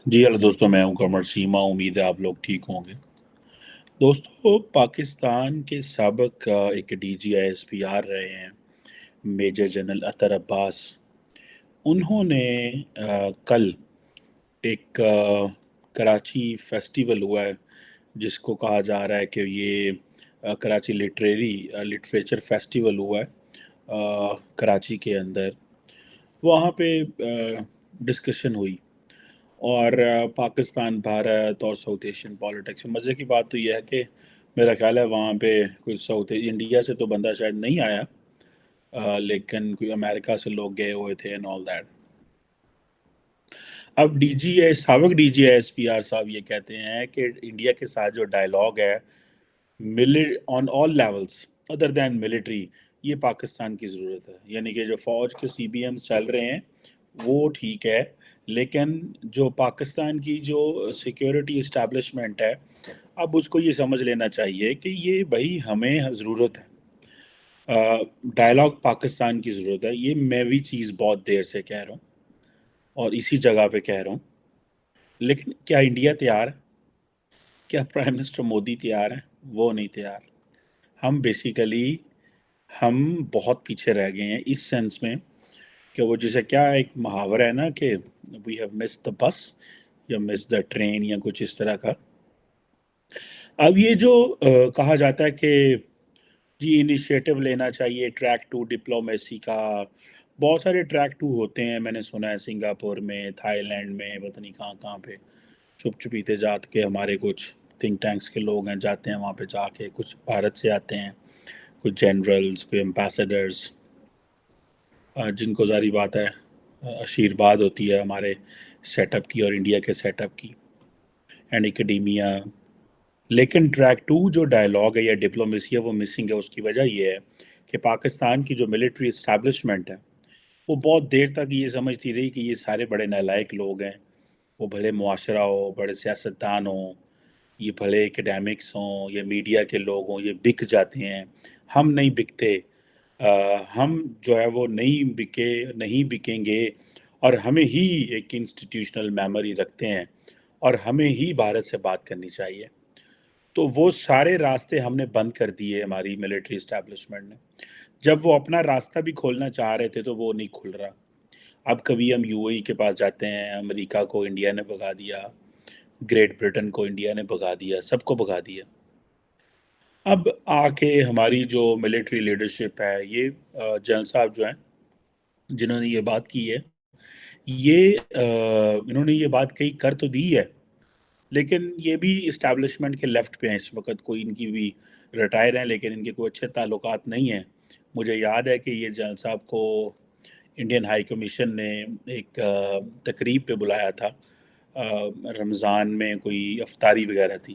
جی hello دوستوں، میں ہوں قمر شیما. امید ہے آپ لوگ ٹھیک ہوں گے. دوستوں، پاکستان کے سابق ایک D G I S P R رہے ہیں میجر جنرل اطہر عباس. انہوں نے کل ایک کراچی فیسٹیول ہوا ہے جس کو کہا جا رہا ہے کہ یہ کراچی لٹریچر فیسٹیول ہوا ہے کراچی کے اندر. وہاں پہ ڈسکشن ہوئی اور پاکستان بھارت اور ساؤتھ ایشین پالیٹکس میں. مزے کی بات تو یہ ہے کہ میرا خیال ہے وہاں پہ کوئی ساؤتھ انڈیا سے تو بندہ شاید نہیں آیا، لیکن کوئی امریکہ سے لوگ گئے ہوئے تھے اینڈ آل دیٹ. اب سابق D G S P R صاحب یہ کہتے ہیں کہ انڈیا کے ساتھ جو ڈائلاگ ہے آن آل لیولز ادر دین ملٹری، یہ پاکستان کی ضرورت ہے. یعنی کہ جو فوج کے سی بی ایمز چل رہے ہیں وہ ٹھیک ہے، لیکن جو پاکستان کی جو سیکیورٹی اسٹیبلشمنٹ ہے اب اس کو یہ سمجھ لینا چاہیے کہ یہ بھائی ہمیں ضرورت ہے. ڈائلاگ پاکستان کی ضرورت ہے. یہ میں بھی چیز بہت دیر سے کہہ رہا ہوں اور اسی جگہ پہ کہہ رہا ہوں، لیکن کیا انڈیا تیار ہے؟ کیا پرائم منسٹر مودی تیار ہیں؟ وہ نہیں تیار. ہم بہت پیچھے رہ گئے ہیں اس سینس میں کہ وہ جسے کیا ایک محاورہ ہے نا کہ وی ہیو مس دا بس یا مس دا ٹرین یا کچھ اس طرح کا. اب یہ جو کہا جاتا ہے کہ جی انیشیٹو لینا چاہیے ٹریک ٹو ڈپلومیسی کا. بہت سارے ٹریک ٹو ہوتے ہیں، میں نے سنا ہے سنگاپور میں، تھائی لینڈ میں، پتہ نہیں کہاں کہاں پہ چھپ چھپیتے جات کے ہمارے کچھ تھنک ٹینکس کے لوگ ہیں جاتے ہیں وہاں پہ جا کے. کچھ بھارت سے آتے ہیں، کچھ جنرلز، کوئی امبیسڈرز، جن کو ظاہری بات ہے آشیرواد ہوتی ہے ہمارے سیٹ اپ کی اور انڈیا کے سیٹ اپ کی اینڈ اکیڈیمیا. لیکن ٹریک ٹو جو ڈائلاگ ہے یا ڈپلومیسی ہے وہ مسنگ ہے. اس کی وجہ یہ ہے کہ پاکستان کی جو ملٹری اسٹیبلشمنٹ ہے وہ بہت دیر تک یہ سمجھتی رہی کہ یہ سارے بڑے نالائق لوگ ہیں. وہ بھلے معاشرہ ہو، بڑے سیاستدان ہوں، یہ بھلے اکیڈیمکس ہوں یا میڈیا کے لوگ ہوں، یہ بک جاتے ہیں. ہم نہیں بکتے. ہم جو ہے وہ نہیں بکیں گے اور ہمیں ہی ایک انسٹیٹیوشنل میموری رکھتے ہیں اور ہمیں ہی بھارت سے بات کرنی چاہیے. تو وہ سارے راستے ہم نے بند کر دیے ہماری ملٹری اسٹیبلشمنٹ نے. جب وہ اپنا راستہ بھی کھولنا چاہ رہے تھے تو وہ نہیں کھل رہا. اب کبھی ہم یو اے ای کے پاس جاتے ہیں، امریکہ کو انڈیا نے بھگا دیا، گریٹ برٹن کو انڈیا نے بھگا دیا، سب کو بھگا دیا. اب آ کے ہماری جو ملٹری لیڈرشپ ہے، یہ جنرل صاحب جو ہیں جنہوں نے یہ بات کی ہے، انہوں نے یہ بات کہی کر تو دی ہے، لیکن یہ بھی اسٹیبلشمنٹ کے لیفٹ پہ ہیں اس وقت. کوئی ان کی بھی ریٹائر ہیں لیکن ان کے کوئی اچھے تعلقات نہیں ہیں. مجھے یاد ہے کہ یہ جنرل صاحب کو انڈین ہائی کمیشن نے ایک تقریب پہ بلایا تھا، رمضان میں کوئی افطاری وغیرہ تھی،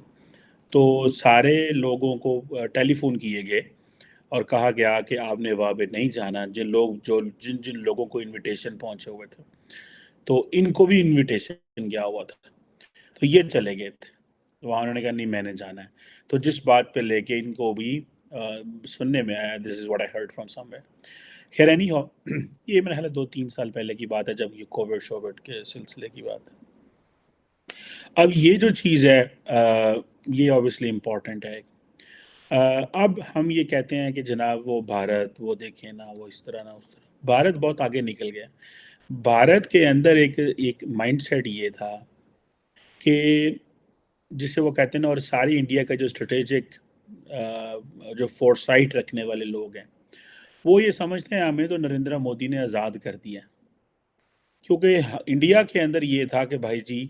تو سارے لوگوں کو ٹیلی فون کیے گئے اور کہا گیا کہ آپ نے وہاں پہ نہیں جانا. جن لوگوں کو انویٹیشن پہنچے ہوئے تھے تو ان کو بھی انویٹیشن گیا ہوا تھا، تو یہ چلے گئے تھے. وہاں انہوں نے کہا نہیں میں نے جانا ہے. تو جس بات پہ لے کے ان کو بھی سننے میں آیا، this is what I heard from somewhere. خیر اینی ہو، یہ میرا خیال ہے 2-3 سال پہلے کی بات ہے جب یہ کووڈ شووڈ کے سلسلے کی بات ہے. اب یہ جو چیز ہے یہ اوبیسلی امپورٹنٹ ہے. اب ہم یہ کہتے ہیں کہ جناب وہ بھارت، وہ دیکھیں نا، وہ اس طرح نہ اس طرح. بھارت بہت آگے نکل گیا. بھارت کے اندر ایک مائنڈ سیٹ یہ تھا کہ جسے وہ کہتے ہیں نا، اور ساری انڈیا کا جو اسٹریٹجک جو فور سائٹ رکھنے والے لوگ ہیں وہ یہ سمجھتے ہیں ہمیں تو نریندر مودی نے آزاد کر دیا. کیونکہ انڈیا کے اندر یہ تھا کہ بھائی جی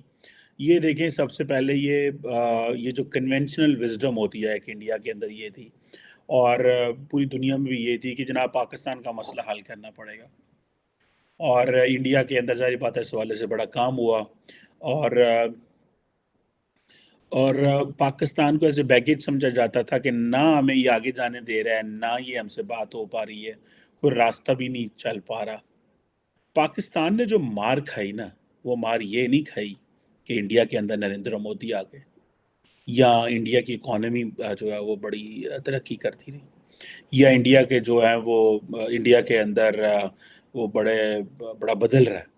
یہ دیکھیں، سب سے پہلے یہ جو کنونشنل وزڈم ہوتی ہے کہ انڈیا کے اندر یہ تھی اور پوری دنیا میں بھی یہ تھی کہ جناب پاکستان کا مسئلہ حل کرنا پڑے گا. اور انڈیا کے اندر ظاہری بات ہے اس حوالے سے بڑا کام ہوا اور پاکستان کو ایسے بیگیج سمجھا جاتا تھا کہ نہ ہمیں یہ آگے جانے دے رہا ہے، نہ یہ ہم سے بات ہو پا رہی ہے، کوئی راستہ بھی نہیں چل پا رہا. پاکستان نے جو مار کھائی نا، وہ مار یہ نہیں کھائی کہ انڈیا کے اندر نریندر مودی آ گئے یا انڈیا کی اکانومی جو ہے وہ بڑی ترقی کرتی رہی، یا انڈیا کے جو ہیں وہ انڈیا کے اندر وہ بڑا بدل رہا ہے.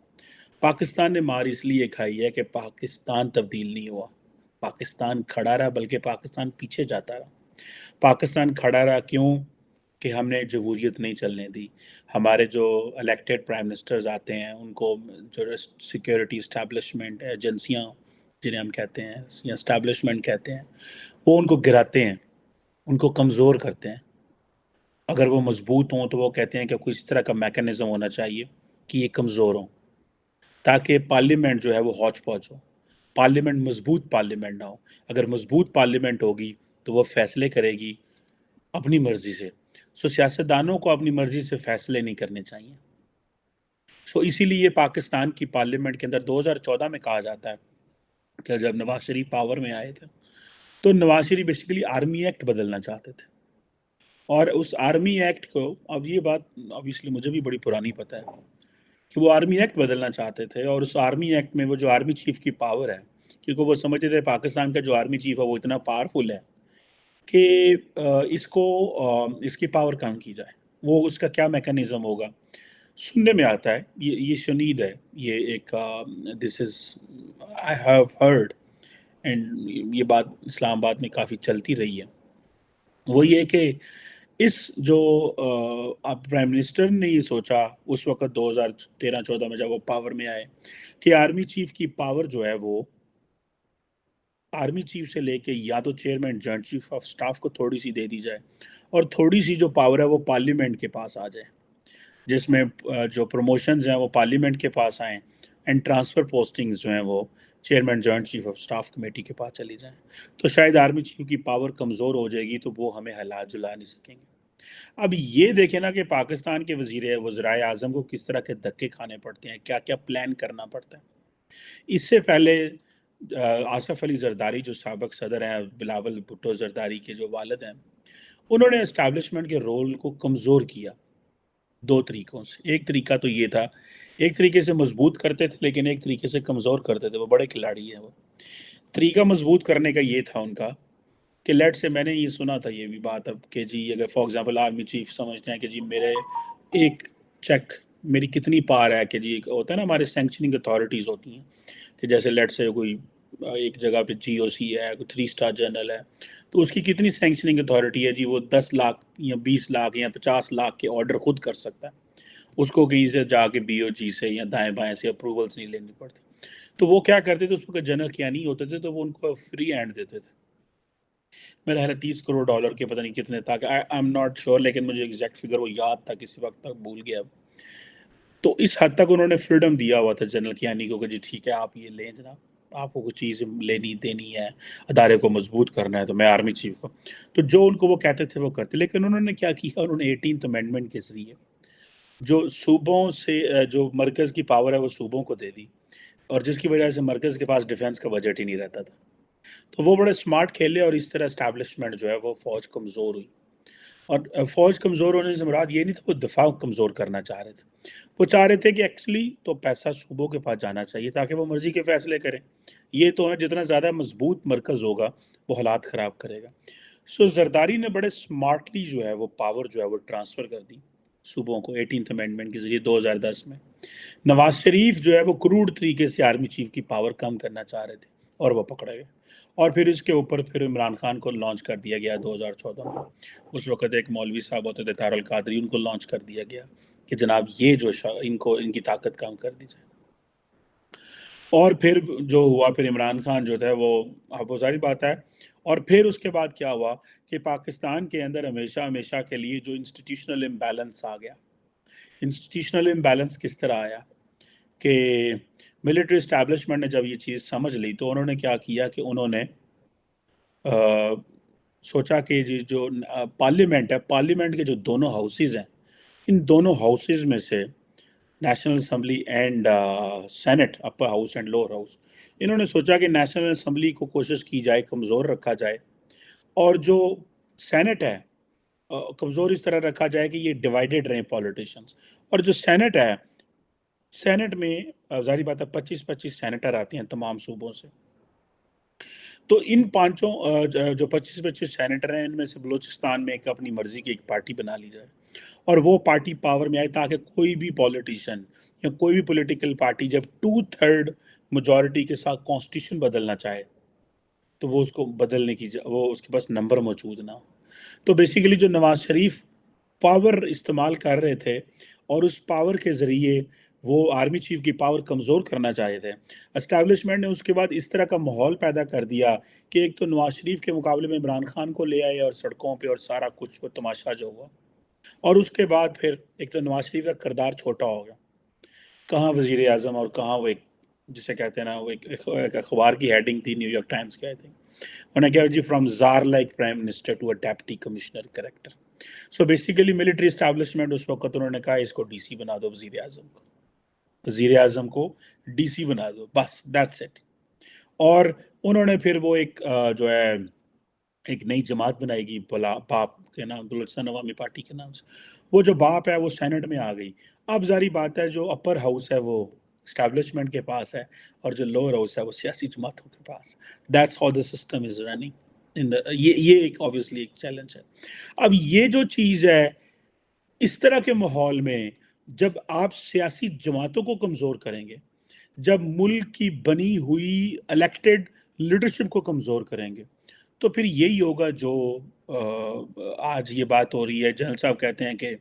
پاکستان نے مار اس لیے کھائی ہے کہ پاکستان تبدیل نہیں ہوا، پاکستان کھڑا رہا، بلکہ پاکستان پیچھے جاتا رہا۔ پاکستان کھڑا رہا کیوں؟ کہ ہم نے جمہوریت نہیں چلنے دی۔ ہمارے جو الیکٹڈ پرائم منسٹرز آتے ہیں ان کو جو سیکیورٹی اسٹیبلشمنٹ ایجنسیاں جنہیں ہم کہتے ہیں یا اسٹیبلشمنٹ کہتے ہیں، وہ ان کو گراتے ہیں، ان کو کمزور کرتے ہیں۔ اگر وہ مضبوط ہوں تو وہ کہتے ہیں کہ کوئی اس طرح کا میکانزم ہونا چاہیے کہ یہ کمزور ہوں، تاکہ پارلیمنٹ جو ہے وہ ہوچ پوچ ہو، پارلیمنٹ مضبوط پارلیمنٹ نہ ہو۔ اگر مضبوط پارلیمنٹ ہوگی تو وہ فیصلے کرے گی اپنی مرضی سے۔ سیاستدانوں کو اپنی مرضی سے فیصلے نہیں کرنے چاہیے۔ اسی لیے پاکستان کی پارلیمنٹ کے اندر 2014 میں کہا جاتا ہے کہ جب نواز شریف پاور میں آئے تھے تو Nawaz Sharif basically army act بدلنا چاہتے تھے، اور اس آرمی ایکٹ کو، اب یہ بات obviously مجھے بھی بڑی پرانی پتہ ہے کہ وہ آرمی ایکٹ بدلنا چاہتے تھے، اور اس آرمی ایکٹ میں وہ جو آرمی چیف کی پاور ہے، کیونکہ وہ سمجھتے تھے پاکستان کا جو آرمی چیف ہے وہ اتنا پاورفل ہے کہ اس کی پاور کم کی جائے، وہ اس کا کیا میکانزم ہوگا۔ سننے میں آتا ہے، یہ شنید ہے، یہ ایک دس از آئی ہیو ہرڈ، اینڈ یہ بات اسلام آباد میں کافی چلتی رہی ہے، وہ یہ کہ اس جو اب پرائم منسٹر نے یہ سوچا اس وقت 2013-14 میں جب وہ پاور میں آئے کہ آرمی چیف کی پاور جو ہے وہ آرمی چیف سے لے کے یا تو chairman joint chief of staff کو تھوڑی سی دے دی جائے، اور تھوڑی سی جو پاور ہے وہ پارلیمنٹ کے پاس آ جائے، جس میں جو پروموشنز ہیں وہ پارلیمنٹ کے پاس آئیں، اینڈ ٹرانسفر پوسٹنگز جو ہیں وہ chairman joint chief of staff committee کے پاس چلی جائیں، تو شاید آرمی چیف کی پاور کمزور ہو جائے گی، تو وہ ہمیں ہلا جلا نہیں سکیں گے۔ اب یہ دیکھیں نا کہ پاکستان کے وزرائے اعظم کو کس طرح کے دھکے کھانے پڑتے ہیں، کیا کیا پلان کرنا پڑتا ہے۔ اس سے پہلے آصف علی زرداری جو سابق صدر ہیں، بلاول بھٹو زرداری کے جو والد ہیں، انہوں نے اسٹیبلشمنٹ کے رول کو کمزور کیا دو طریقوں سے۔ ایک طریقہ تو یہ تھا، ایک طریقے سے مضبوط کرتے تھے لیکن ایک طریقے سے کمزور کرتے تھے، وہ بڑے کھلاڑی ہیں۔ وہ طریقہ مضبوط کرنے کا یہ تھا ان کا کہ لیٹ سے میں نے یہ سنا تھا یہ بھی بات اب کہ جی اگر فار ایگزامپل آرمی چیف سمجھتے ہیں کہ جی میرے ایک چیک میری کتنی پار ہے، کہ جی ہوتا ہے نا ہمارے سینکشننگ اتھارٹیز ہوتی ہیں کہ جیسے لیٹ سے کوئی ایک جگہ پہ جی او سی ہے، کوئی 3 اسٹار جنرل ہے، تو اس کی کتنی سینکشننگ اتھارٹی ہے، جی وہ 10 لاکھ یا 20 لاکھ یا 50 لاکھ کے آرڈر خود کر سکتا ہے، اس کو کہیں سے جا کے بی او جی سے یا دائیں بائیں سے اپروولس نہیں لینی پڑتی۔ تو وہ کیا کرتے تھے، اس وقت جنرل کیا نہیں ہوتے تھے تو وہ ان کو فری ہینڈ دیتے تھے، میرا خیال ہے $30 کروڑ کے پتہ نہیں کتنے تھا، آئی ایم ناٹ شیور، لیکن مجھے ایگزیکٹ فگر وہ یاد تھا، کسی وقت تک بھول گیا۔ تو اس حد تک انہوں نے فریڈم دیا ہوا تھا جنرل کیانی کو کہ جی ٹھیک ہے آپ یہ لیں جناب، آپ کو کچھ چیز لینی دینی ہے، ادارے کو مضبوط کرنا ہے تو میں آرمی چیف کو، تو جو ان کو وہ کہتے تھے وہ کرتے۔ لیکن انہوں نے کیا کیا، انہوں نے 18th امینڈمنٹ کے ذریعے جو صوبوں سے جو مرکز کی پاور ہے وہ صوبوں کو دے دی، اور جس کی وجہ سے مرکز کے پاس ڈیفنس کا بجٹ ہی نہیں رہتا تھا، تو وہ بڑے سمارٹ کھیلے، اور اس طرح اسٹیبلشمنٹ جو ہے وہ فوج کمزور ہوئی۔ اور فوج کمزور ہونے سے مراد یہ نہیں تھا وہ دفاع کمزور کرنا چاہ رہے تھے، وہ چاہ رہے تھے کہ ایکچولی تو پیسہ صوبوں کے پاس جانا چاہیے تاکہ وہ مرضی کے فیصلے کریں۔ یہ تو ہے جتنا زیادہ مضبوط مرکز ہوگا وہ حالات خراب کرے گا۔ زرداری نے بڑے سمارٹلی جو ہے وہ پاور جو ہے وہ ٹرانسفر کر دی صوبوں کو 18th امینڈمنٹ کے ذریعے 2010 میں۔ نواز شریف جو ہے وہ کروڑ طریقے سے آرمی چیف کی پاور کم کرنا چاہ رہے تھے اور وہ پکڑے گئے، اور پھر اس کے اوپر پھر عمران خان کو لانچ کر دیا گیا 2014 میں۔ اس وقت ایک مولوی صاحب ہوتے تھے طاہر القادری، ان کو لانچ کر دیا گیا کہ جناب یہ جو ان کی طاقت کم کر دی جائے۔ اور پھر جو ہوا، پھر عمران خان جو تھا وہ ظاہر بات ہے، اور پھر اس کے بعد کیا ہوا کہ پاکستان کے اندر ہمیشہ کے لیے جو انسٹیٹیوشنل امبیلنس آ گیا۔ انسٹیٹیوشنل امبیلنس کس طرح آیا کہ ملٹری اسٹیبلشمنٹ نے جب یہ چیز سمجھ لی تو انہوں نے کیا کیا کہ انہوں نے سوچا کہ جو پارلیمنٹ ہے، پارلیمنٹ کے جو دونوں ہاؤسز ہیں، ان دونوں ہاؤسز میں سے national assembly and senate, upper house and lower house, انہوں نے سوچا کہ نیشنل اسمبلی کو کوشش کی جائے کمزور رکھا جائے، اور جو سینٹ ہے کمزور اس طرح رکھا جائے کہ یہ ڈیوائیڈڈ رہیں پولیٹیشنز، اور جو سینٹ ہے، سینٹ میں ظاہری بات ہے 25 سینیٹر آتے ہیں تمام صوبوں سے، تو ان پانچوں جو 25 سینیٹر ہیں، ان میں سے بلوچستان میں ایک اپنی مرضی کی ایک پارٹی بنا لی جائے، اور وہ پارٹی پاور میں آئے تاکہ کوئی بھی پولیٹیشین یا کوئی بھی پولیٹیکل پارٹی جب 2/3 میجورٹی کے ساتھ کانسٹیٹیوشن بدلنا چاہے تو وہ اس کو بدلنے کی وہ اس کے پاس نمبر موجود نہ ہو. تو بیسیکلی جو نواز شریف پاور استعمال کر رہے تھے اور اس پاور کے ذریعے وہ آرمی چیف کی پاور کمزور کرنا چاہے تھے، اسٹیبلشمنٹ نے اس کے بعد اس طرح کا ماحول پیدا کر دیا کہ ایک تو نواز شریف کے مقابلے میں عمران خان کو لے آئے اور سڑکوں پہ اور سارا کچھ وہ تماشا جو ہوا، اور اس کے بعد پھر ایک تو نواز شریف کا کردار چھوٹا ہو گیا. کہاں وزیر اعظم اور کہاں وہ ایک جسے کہتے ہیں نا وہ ایک اخبار کی ہیڈنگ تھی نیو یارک ٹائمز کی، آئی تھنک انہوں نے کہا جی فرام زار like prime minister to a deputy commissioner character. So basically military establishment اس وقت انہوں نے کہا اس کو ڈی سی بنا دو، وزیر اعظم کو ڈی سی بنا دو، بس دیٹس اٹ. اور انہوں نے پھر وہ ایک جو ہے ایک نئی جماعت بنائی گی باپ کے نام، بلوچستان عوامی پارٹی کے نام سے. وہ جو باپ ہے وہ سینٹ میں آ گئی. اب ظاہری بات ہے جو اپر ہاؤس ہے وہ اسٹیبلشمنٹ کے پاس ہے اور جو لوور ہاؤس ہے وہ سیاسی جماعتوں کے پاس. That's how the system is running. یہ ایک آبویسلی ایک چیلنج ہے. اب یہ جو چیز ہے اس طرح کے ماحول میں جب آپ سیاسی جماعتوں کو کمزور کریں گے، جب ملک کی بنی ہوئی الیکٹڈ لیڈرشپ کو کمزور کریں گے، تو پھر یہی ہوگا جو آج یہ بات ہو رہی ہے. جنرل صاحب کہتے ہیں کہ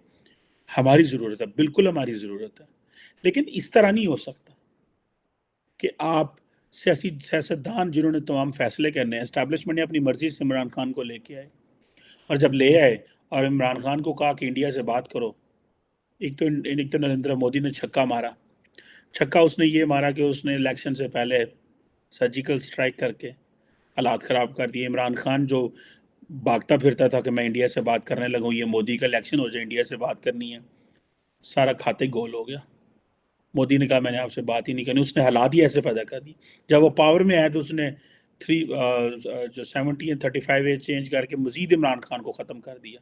ہماری ضرورت ہے، بالکل ہماری ضرورت ہے، لیکن اس طرح نہیں ہو سکتا کہ آپ سیاستدان جنہوں نے تمام فیصلے کرنے ہیں، اسٹیبلشمنٹ نے اپنی مرضی سے عمران خان کو لے کے آئے، اور جب لے آئے اور عمران خان کو کہا کہ انڈیا سے بات کرو. ایک تو نریندر مودی نے چھکا مارا. چھکا اس نے یہ مارا کہ اس نے الیکشن سے پہلے سرجیکل سٹرائک کر کے حالات خراب کر دیے. عمران خان جو بھاگتا پھرتا تھا کہ میں انڈیا سے بات کرنے لگوں، یہ مودی کا الیکشن ہو جائے، انڈیا سے بات کرنی ہے، سارا کھاتے گول ہو گیا. مودی نے کہا میں نے آپ سے بات ہی نہیں کرنی. اس نے حالات ہی ایسے پیدا کر دی. جب وہ پاور میں آیا تو اس نے 70 اور 35A چینج کر کے مزید عمران خان کو ختم کر دیا.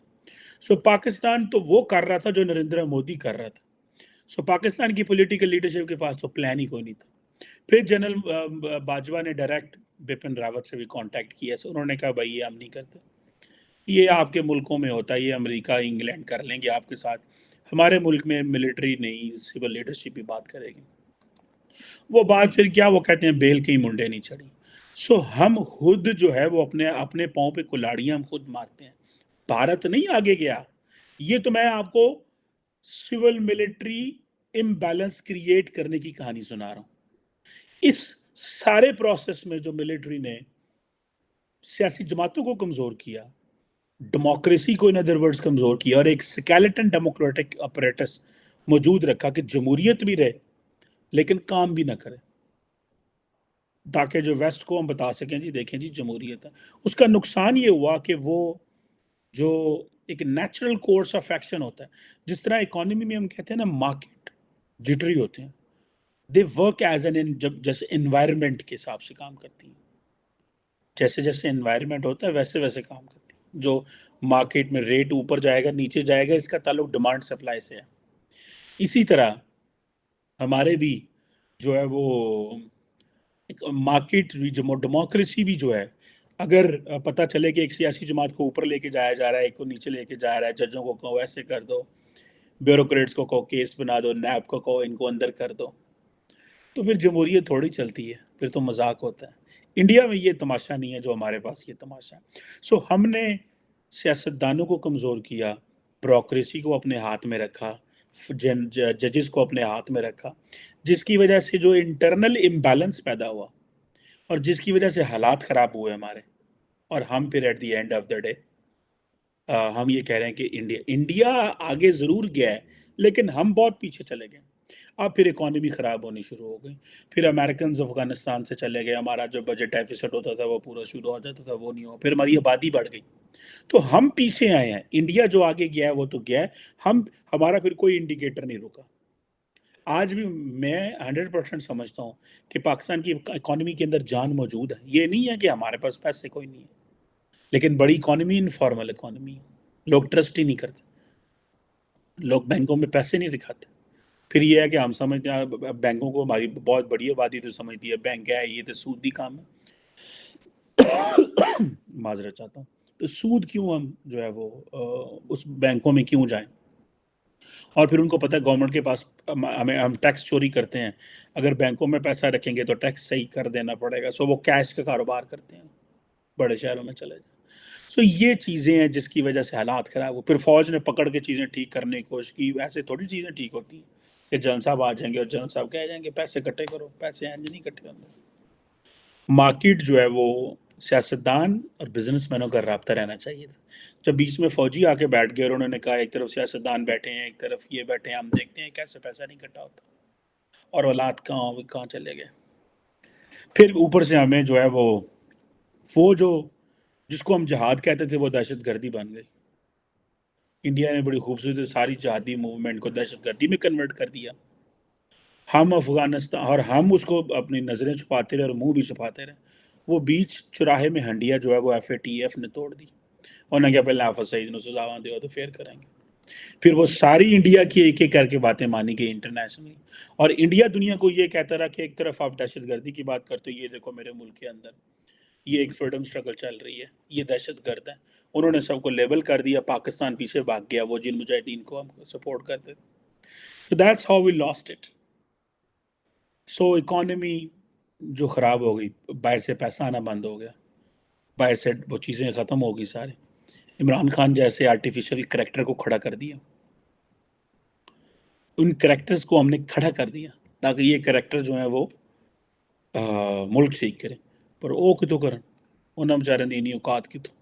سو پاکستان تو وہ کر رہا تھا جو نریندر مودی کر رہا تھا. سو پاکستان کی پولیٹیکل لیڈرشپ کے پاس تو پلان ہی کوئی نہیں تھا. پھر جنرل باجوہ نے ڈائریکٹ بپن راوت سے بھی کانٹیکٹ کیا. سو انہوں نے کہا بھائی یہ ہم نہیں کرتے، یہ آپ کے ملکوں میں ہوتا ہے، یہ امریکہ انگلینڈ کر لیں گے آپ کے ساتھ، ہمارے ملک میں ملٹری نہیں، سول لیڈرشپ ہی بات کرے گی. وہ بات پھر کیا، وہ کہتے ہیں بیل کہیں منڈے نہیں چڑھی. سو ہم خود جو ہے وہ اپنے پاؤں پہ کلاڑیاں ہم خود مارتے ہیں. بھارت نہیں آگے گیا. یہ تو میں آپ کو سول ملٹری امبیلنس کریٹ کرنے کی کہانی سنا رہا ہوں. اس سارے پروسیس میں جو ملٹری نے سیاسی جماعتوں کو کمزور کیا، ڈیموکریسی کو ان ادر ورڈز کمزور کیا، اور ایک سکیلٹن ڈیموکریٹک اپریٹس موجود رکھا کہ جمہوریت بھی رہے لیکن کام بھی نہ کرے، تاکہ جو ویسٹ کو ہم بتا سکیں جی دیکھیں جی جمہوریت ہے. اس کا نقصان یہ ہوا کہ وہ جو ایک نیچرل کورس آف ایکشن ہوتا ہے، جس طرح اکانومی میں ہم کہتے ہیں نا مارکیٹ جٹری ہوتے ہیں، دے ورک ایز این جیسے انوائرمنٹ کے حساب سے کام کرتی ہیں. جیسے جیسے انوائرمنٹ ہوتا ہے ویسے ویسے کام کرتی ہیں. جو مارکیٹ میں ریٹ اوپر جائے گا نیچے جائے گا، اس کا تعلق ڈیمانڈ سپلائی سے ہے. اسی طرح ہمارے بھی جو ہے وہ مارکیٹ ڈیموکریسی بھی جو ہے، اگر پتہ چلے کہ ایک سیاسی جماعت کو اوپر لے کے جایا جا رہا ہے، ایک کو نیچے لے کے جا رہا ہے، ججوں کو کہو ایسے کر دو، بیوروکریٹس کو کہو کیس بنا دو، نیب کو کہو ان کو اندر کر دو، تو پھر جمہوریت تھوڑی چلتی ہے، پھر تو مذاق ہوتا ہے. انڈیا میں یہ تماشا نہیں ہے جو ہمارے پاس یہ تماشا ہے. سو ہم نے سیاستدانوں کو کمزور کیا، بیوروکریسی کو اپنے ہاتھ میں رکھا، ججز کو اپنے ہاتھ میں رکھا، جس کی وجہ سے جو انٹرنل امبیلنس پیدا ہوا اور جس کی وجہ سے حالات خراب ہوئے ہمارے. اور ہم پھر at the end of the day ہم یہ کہہ رہے ہیں کہ انڈیا آگے ضرور گیا ہے لیکن ہم بہت پیچھے چلے گئے. اب پھر اکانومی خراب ہونی شروع ہو گئی، پھر امریکنز افغانستان سے چلے گئے، ہمارا جو بجٹ ڈیفیسٹ ہوتا تھا وہ پورا شروع ہو جاتا تھا، وہ نہیں ہوا، پھر ہماری آبادی بڑھ گئی. تو ہم پیچھے آئے ہیں. انڈیا جو آگے گیا ہے وہ تو گیا ہے، ہمارا پھر کوئی انڈیکیٹر نہیں رکا. آج بھی میں 100% سمجھتا ہوں کہ پاکستان کی اکانومی کے اندر جان موجود ہے. یہ نہیں ہے کہ ہمارے پاس پیسے کوئی نہیں ہے، لیکن بڑی اکانومی انفارمل اکانومی ہے. لوگ ٹرسٹ ہی نہیں کرتے، لوگ بینکوں میں پیسے نہیں دکھاتے. پھر یہ ہے کہ ہم سمجھتے ہیں بینکوں کو، ہماری بہت بڑی آبادی تو سمجھتی ہے بینک ہے یہ تو سودی کام ہے. معذرت چاہتا ہوں. تو سود کیوں ہم جو ہے وہ اس بینکوں میں کیوں جائیں؟ اور پھر ان کو پتہ ہے گورنمنٹ کے پاس ہم ٹیکس چوری کرتے ہیں، اگر بینکوں میں پیسہ رکھیں گے تو ٹیکس صحیح کر دینا پڑے گا، سو وہ کیش کا کاروبار کرتے ہیں، بڑے شہروں میں چلے جائیں۔ سو یہ چیزیں ہیں جس کی وجہ سے حالات خراب ہو، پھر فوج نے پکڑ کے چیزیں ٹھیک کرنے کی کوشش کی، ایسے تھوڑی چیزیں ٹھیک ہوتی ہیں کہ جنرل صاحب آ جائیں گے اور جنرل صاحب کہہ جائیں گے پیسے کٹے کرو، پیسے ہیں نہیں کٹے ہوتے۔ مارکیٹ جو ہے وہ سیاستدان اور بزنس مینوں کا رابطہ رہنا چاہیے تھا۔ جب بیچ میں فوجی آ کے بیٹھ گئے اور انہوں نے کہا ایک طرف سیاستدان بیٹھے ہیں ایک طرف یہ بیٹھے ہیں، ہم دیکھتے ہیں کیسے پیسہ نہیں کٹا ہوتا، اور اولاد کہاں چلے گئے۔ پھر اوپر سے ہمیں جو ہے وہ جو جس کو ہم جہاد کہتے تھے وہ دہشت گردی بن گئی۔ انڈیا نے بڑی خوبصورتی ساری جہادی موومنٹ کو دہشت گردی میں کنورٹ کر دیا۔ ہم افغانستان اور ہم اس کو اپنی نظریں چھپاتے رہے اور منہ بھی چھپاتے رہے۔ وہ بیچ چوراہے میں ہنڈیا جو ہے وہ FATF نے توڑ دی، انہوں نے کہا پہلے حافظ سعید نے سزاواں دے تو پھر کریں گے۔ پھر وہ ساری انڈیا کی ایک ایک کر کے باتیں مانی گئی انٹرنیشنلی، اور انڈیا دنیا کو یہ کہتا رہا کہ ایک طرف آپ دہشت گردی کی بات کرتے ہو، یہ دیکھو میرے ملک کے اندر یہ ایک فریڈم سٹرگل چل رہی ہے، یہ دہشت گرد ہے۔ انہوں نے سب کو لیبل کر دیا، پاکستان پیچھے بھاگ گیا، وہ جن مجاہدین کو ہم سپورٹ کرتے تھے۔ So that's how we lost it. So economy جو خراب ہو گئی، باہر سے پیسہ آنا بند ہو گیا، باہر سے وہ چیزیں ختم ہو گئی سارے۔ عمران خان جیسے آرٹیفیشل کریکٹر کو کھڑا کر دیا، ان کریکٹرز کو ہم نے کھڑا کر دیا تاکہ یہ کریکٹر جو ہیں وہ ملک ٹھیک کریں، پر وہ کتوں کرن انہوں بیچارے دینی اوقات کی تو۔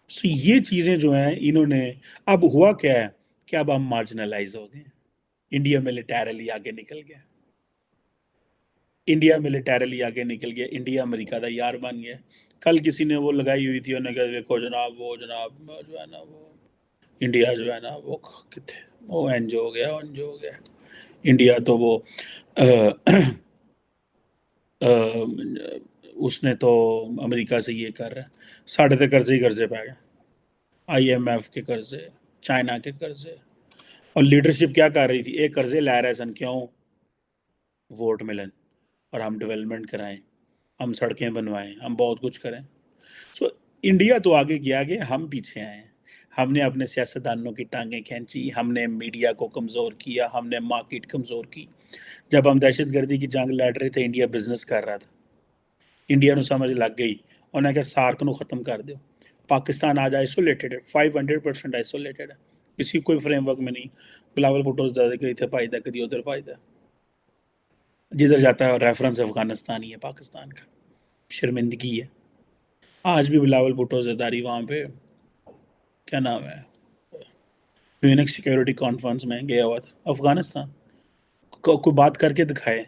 سو یہ چیزیں جو ہیں انہوں نے، اب ہوا کیا ہے کہ اب ہم مارجنلائز ہو گئے، انڈیا ملیٹیرلی آگے نکل گیا، انڈیا امریکہ دا یار بن گیا۔ کل کسی نے وہ لگائی ہوئی تھی، انہوں نے کہا دیکھو جناب وہ جو ہے نا وہ انڈیا جو ہے نا وہ کتنے وہ انج ہو گیا انڈیا تو وہ اس نے تو امریکہ سے یہ کر رہا ہے، ساڑھے تے قرضے پہ گئے، IMF کے قرضے، چائنا کے قرضے، اور لیڈرشپ کیا کر رہی تھی، ایک قرضے لا رہے سن کیوں ووٹ ملن اور ہم ڈیولپمنٹ کرائیں، ہم سڑکیں بنوائیں، ہم بہت کچھ کریں۔ سو انڈیا تو آگے گیا آگے، ہم پیچھے آئے ہیں۔ ہم نے اپنے سیاستدانوں کی ٹانگیں کھینچی، ہم نے میڈیا کو کمزور کیا، ہم نے مارکیٹ کمزور کی۔ جب ہم دہشت گردی کی جنگ لڑ رہے تھے انڈیا بزنس کر رہا تھا، انڈیا نو سمجھ لگ گئی، انہوں نے کہا سارک نو ختم کر دو۔ پاکستان آج آئسولیٹڈ ہے، 500% آئسولیٹڈ ہے، کسی کوئی فریم ورک میں نہیں۔ بلاول بھٹو زیادہ کہیں تھے پائیدہ کدی ادھر پائیدہ، جدھر جاتا ہے ریفرنس افغانستان ہی ہے، پاکستان کا شرمندگی ہے۔ آج بھی بلاول بھٹو زرداری وہاں پہ کیا نام ہے میونک سیکیورٹی کانفرنس میں گیا ہوا تھا، افغانستان کوئی بات کر کے دکھائے،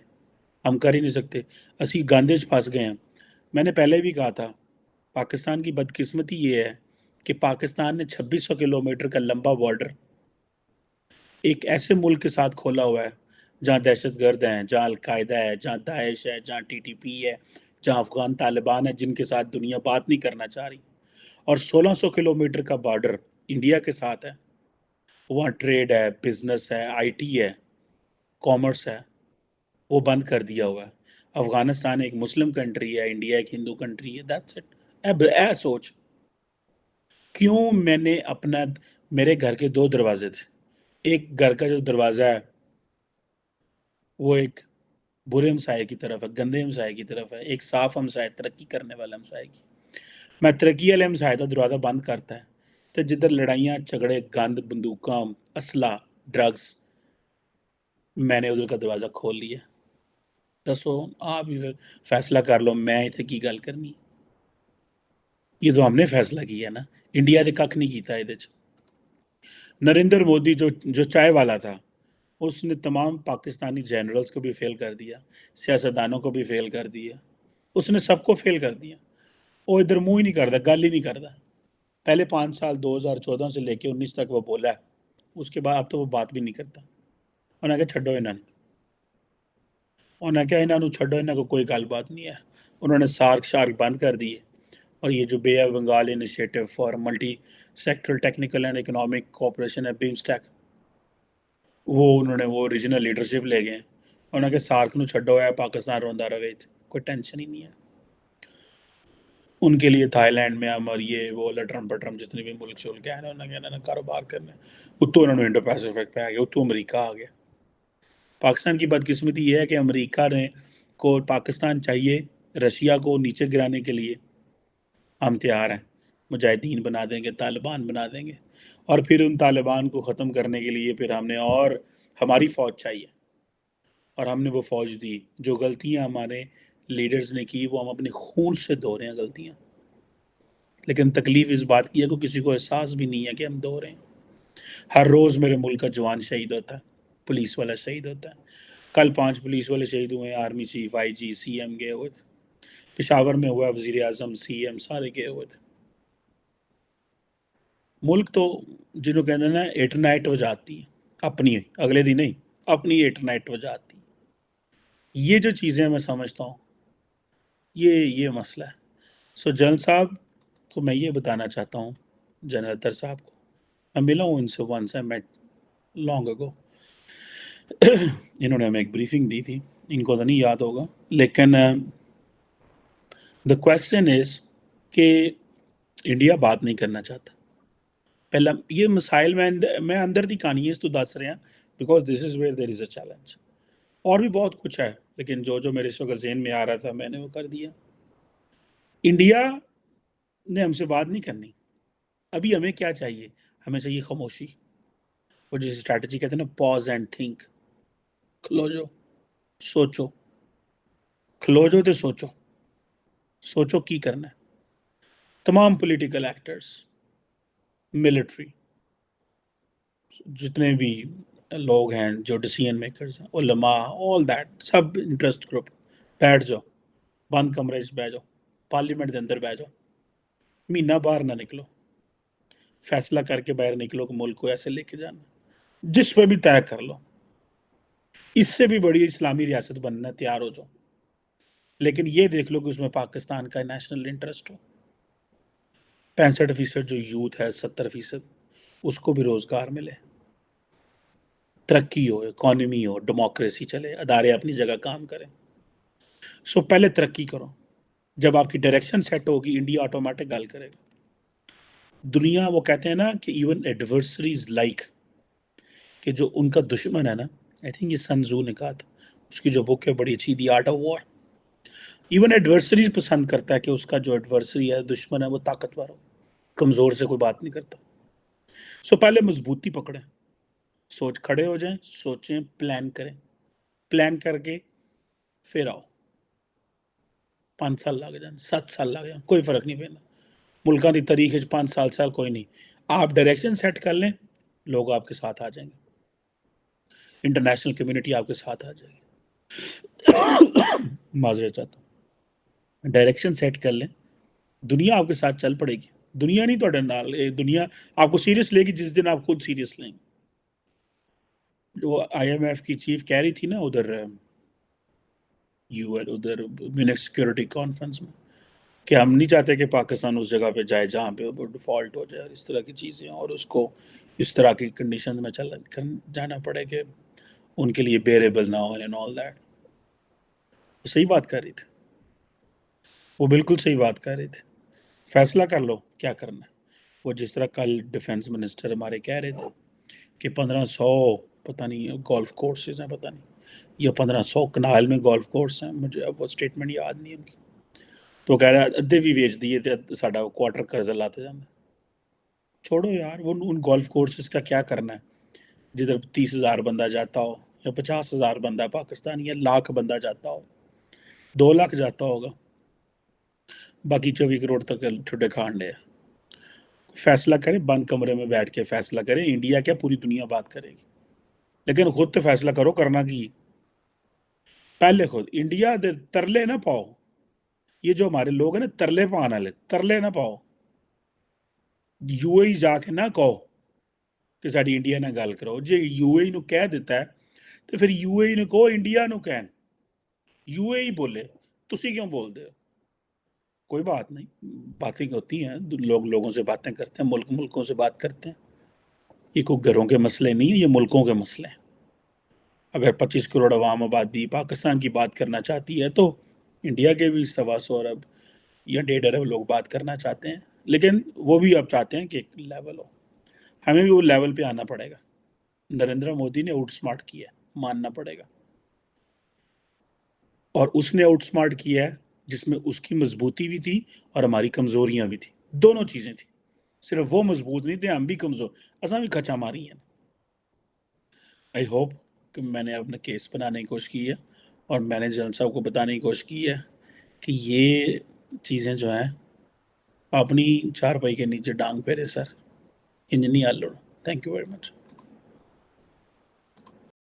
ہم کر ہی نہیں سکتے، اسی گاندے چ پھنس گئے ہیں۔ میں نے پہلے بھی کہا تھا پاکستان کی بدقسمتی یہ ہے کہ پاکستان نے 2600 کلومیٹر کا لمبا بارڈر ایک ایسے ملک کے ساتھ کھولا ہوا ہے جہاں دہشت گرد ہیں، جہاں القاعدہ ہے، جہاں داعش ہے، جہاں TTP ہے، جہاں افغان طالبان ہے جن کے ساتھ دنیا بات نہیں کرنا چاہ رہی، اور 1600 کلومیٹر کا بارڈر انڈیا کے ساتھ ہے، وہاں ٹریڈ ہے، بزنس ہے، IT ہے، کامرس ہے، وہ بند کر دیا ہوا ہے۔ افغانستان ایک مسلم کنٹری ہے، انڈیا ایک ہندو کنٹری ہے، دیٹس اٹ۔ اے سوچ کیوں میں نے میرے گھر کے 2 دروازے تھے، ایک گھر کا جو دروازہ ہے وہ ایک برے ہمسائے کی طرف ہے، گندے ہمسائے کی طرف ہے، ایک صاف ہمسائے ترقی کرنے والا ہمسائے کی۔ میں ترقی والے ہمسائے کا دروازہ بند کرتا ہے تو جدھر لڑائیاں جھگڑے گند بندوقاں اسلحہ ڈرگس، میں نے ادھر کا دروازہ کھول لیا۔ دسو آپ ہی فیصلہ کر لو، میں اتنے کی گل کرنی، یہ تو ہم نے فیصلہ کیا نا، انڈیا نے کھ نہیں کیتا یہ۔ نریندر مودی جو چائے والا تھا، اس نے تمام پاکستانی جنرلز کو بھی فیل کر دیا، سیاستدانوں کو بھی فیل کر دیا، اس نے سب کو فیل کر دیا۔ وہ ادھر منہ ہی نہیں کرتا، گل ہی نہیں کرتا۔ پہلے 5 سال 2014 سے لے کے 19 تک وہ بولا ہے، اس کے بعد اب تو وہ بات بھی نہیں کرتا۔ انہوں نے کہا چھڈو انہوں نے، انہوں نے چھڈو، انہوں کو کوئی گل بات نہیں ہے۔ انہوں نے سارک شارک بند کر دی ہے، اور یہ جو بے of Bengal initiative for multi sectoral technical and economic cooperation ہے، BIMSTEC، وہ انہوں نے وہ ریجنل لیڈرشپ لے گئے، انہوں نے کہا سارک نو چھڈو ہے، پاکستان روندا رہے، کوئی ٹینشن ہی نہیں ہے۔ ان کے لیے تھائی لینڈ میں ہم اور یہ وہ لٹرم پٹرم جتنے بھی ملک شلک ہیں انہوں نے کاروبار کرنا اتو انہوں نے انڈو پیسیفک پہ آ گیا، اتو امریکہ آ گیا۔ پاکستان کی بدقسمتی یہ ہے کہ امریکہ نے کو پاکستان چاہیے رشیا کو نیچے گرانے کے لیے، ہم تیار ہیں، مجاہدین بنا دیں گے، طالبان بنا دیں گے، اور پھر ان طالبان کو ختم کرنے کے لیے پھر ہم نے اور ہماری فوج چاہیے، اور ہم نے وہ فوج دی۔ جو غلطیاں ہمارے لیڈرز نے کی وہ ہم اپنے خون سے دھو رہے ہیں غلطیاں، لیکن تکلیف اس بات کی ہے کہ کسی کو احساس بھی نہیں ہے کہ ہم دھو رہے ہیں۔ ہر روز میرے ملک کا جوان شہید ہوتا ہے، پولیس والا شہید ہوتا ہے۔ کل 5 پولیس والے شہید ہوئے ہیں، آرمی چیف، آئی جی، سی ایم گئے ہوئے تھے، پشاور میں ہوا، وزیر اعظم، سی ایم سارے گئے ہوئے تھے۔ ملک تو جنہوں کہتے ہیں نا ایٹ نائٹ وجاتی ہے اپنی، اگلے دن نہیں، اپنی ایٹ نائٹ وجاتی۔ یہ جو چیزیں میں سمجھتا ہوں یہ مسئلہ ہے۔ سو جنرل صاحب کو میں یہ بتانا چاہتا ہوں، جنرل اطہر صاحب کو، میں ملا ہوں ان سے ونس، آئی میٹ لانگ اگو، انہوں نے ہمیں ایک بریفنگ دی تھی، ان کو تو نہیں یاد ہوگا، لیکن دا کویسچن از کہ انڈیا بات نہیں کرنا چاہتا۔ پہلا یہ مسائل میں اندر دی کہانی ہے اس تو دس رہے ہیں، because this is where there is a challenge. اور بھی بہت کچھ ہے، لیکن جو میرے اس وقت ذہن میں آ رہا تھا میں نے وہ کر دیا۔ انڈیا نے ہم سے بات نہیں کرنی، ابھی ہمیں کیا چاہیے؟ ہمیں چاہیے خاموشی، وہ جس اسٹریٹجی کہتے ہیں نا، پاز اینڈ تھنک، کھلو جو سوچو، کھلو جو تو سوچو، سوچو کی کرنا ہے۔ تمام پولیٹیکل ایکٹرز، ملٹری، جتنے بھی لوگ ہیں جو ڈیسیژن میکرز ہیں، علماء، all that, sub interest group, بیٹھ جاؤ، بند کمرے سے بیٹھ جاؤ، پارلیمنٹ کے اندر بیٹھ جاؤ، مہینہ باہر نہ نکلو، فیصلہ کر کے باہر نکلو کہ ملک کو ایسے لے کے جانا، جس پہ بھی طے کر لو، اس سے بھی بڑی اسلامی ریاست بننا تیار ہو جاؤ، لیکن یہ دیکھ لو کہ اس میں پاکستان کا نیشنل انٹرسٹ ہو۔ 65% جو یوتھ ہے، 70% اس کو بھی روزگار ملے، ترقی ہو، اکانومی ہو، ڈیموکریسی چلے، ادارے اپنی جگہ کام کریں۔ سو پہلے ترقی کرو، جب آپ کی ڈائریکشن سیٹ ہوگی انڈیا آٹومیٹک گل کرے گا۔ دنیا وہ کہتے ہیں نا کہ ایون ایڈورسریز لائک، کہ جو ان کا دشمن ہے نا، آئی تھنک یہ سنزو نے کہا تھا، اس کی جو بک ہے بڑی اچھی، the art of war, even adversaries پسند کرتا ہے کہ اس کا جو ایڈورسری ہے، دشمن ہے، وہ طاقتور ہو، کمزور سے کوئی بات نہیں کرتا۔ سو پہلے مضبوطی پکڑیں، سوچ کھڑے ہو جائیں، سوچیں، پلان کریں، پلان کر کے پھر آؤ۔ 5 سال لگ جائیں، 7 سال لگ جائیں، کوئی فرق نہیں پینا، ملکوں کی تاریخ 5 سال کوئی نہیں۔ آپ ڈائریکشن سیٹ کر لیں، لوگ آپ کے ساتھ آ جائیں گے، انٹرنیشنل کمیونٹی آپ کے ساتھ آ جائے گی۔ معذرت چاہتا ہوں، ڈائریکشن سیٹ کر لیں، دنیا آپ کے ساتھ چل پڑے گی۔ دنیا نہیں توڑے نال، دنیا آپ کو سیریس لے گی جس دن آپ خود سیریس لیں گے۔ جو آئی ایم ایف کی چیف کہہ رہی تھی نا ادھر ادھر میونک سیکورٹی کانفرنس میں، کہ ہم نہیں چاہتے کہ پاکستان اس جگہ پہ جائے جہاں پہ وہ ڈیفالٹ ہو جائے اور اس طرح کی چیزیں، اور اس کو اس طرح کی کنڈیشنز میں جانا پڑے کہ ان کے لیے بیریبل نہ ہو اینڈ آل دیٹ۔ صحیح بات کر رہی تھی، وہ بالکل صحیح بات کر رہی تھی۔ فیصلہ کر لو کیا کرنا ہے۔ وہ جس طرح کل ڈیفنس منسٹر ہمارے کہہ رہے تھے کہ 1500 پتہ نہیں گولف کورسز ہیں، پتہ نہیں یا 1500 کنال میں گولف کورس ہیں، مجھے اب وہ اسٹیٹمنٹ یاد نہیں ان کی، تو کہہ رہا ہے ادھے بھی ویچ دیے تھے، ساڈا کوارٹر قرضہ لاتے جانا۔ چھوڑو یار، وہ ان گولف کورسز کا کیا کرنا ہے جدھر 30,000 بندہ جاتا ہو یا 50,000 بندہ پاکستان، یا لاکھ بندہ جاتا ہو، 2 لاکھ جاتا ہوگا، باقی 24 کروڑ تک ٹھڈے کھانڈے۔ فیصلہ کریں، بند کمرے میں بیٹھ کے فیصلہ کریں، انڈیا کیا پوری دنیا بات کرے گی، لیکن خود تو فیصلہ کرو کرنا کی، پہلے خود انڈیا دے ترلے نہ پاؤ۔ یہ جو ہمارے لوگ ہیں نا ترلے پانے والے، ترلے نہ پاؤ، یو اے جا کے نہ کہو کہ ساری انڈیا نہ گل کرو، جی یو اے نو کہہ دیتا ہے تو پھر یو اے نو کہو انڈیا نو کہن، یو اے ہی بولے، تسی کیوں بول دے ہو؟ کوئی بات نہیں، باتیں ہوتی ہیں، لوگ لوگوں سے باتیں کرتے ہیں، ملک ملکوں سے بات کرتے ہیں، یہ کوئی گھروں کے مسئلے نہیں ہیں، یہ ملکوں کے مسئلے ہیں۔ اگر 25 کروڑ عوام آبادی پاکستان کی بات کرنا چاہتی ہے تو انڈیا کے بھی 125 ارب یا ڈے ڈر لوگ بات کرنا چاہتے ہیں، لیکن وہ بھی اب چاہتے ہیں کہ ایک لیول ہو، ہمیں بھی وہ لیول پہ آنا پڑے گا۔ نریندر مودی نے آؤٹ اسمارٹ کیا ہے، ماننا پڑے گا، اور اس نے آؤٹ اسمارٹ کیا ہے جس میں اس کی مضبوطی بھی تھی اور ہماری کمزوریاں بھی تھی، دونوں چیزیں تھیں، صرف وہ مضبوط نہیں تھے، ہم بھی کمزور، اصل بھی کھچا ماری ہیں۔ آئی ہوپ کہ میں نے اپنا کیس بنانے کی کوشش کی ہے، اور میں نے جنرل صاحب کو بتانے کی کوشش کی ہے کہ یہ چیزیں جو ہیں اپنی چار پائی کے نیچے ڈانگ پھیرے سر، انجنی آلوڑ۔ Thank you very much.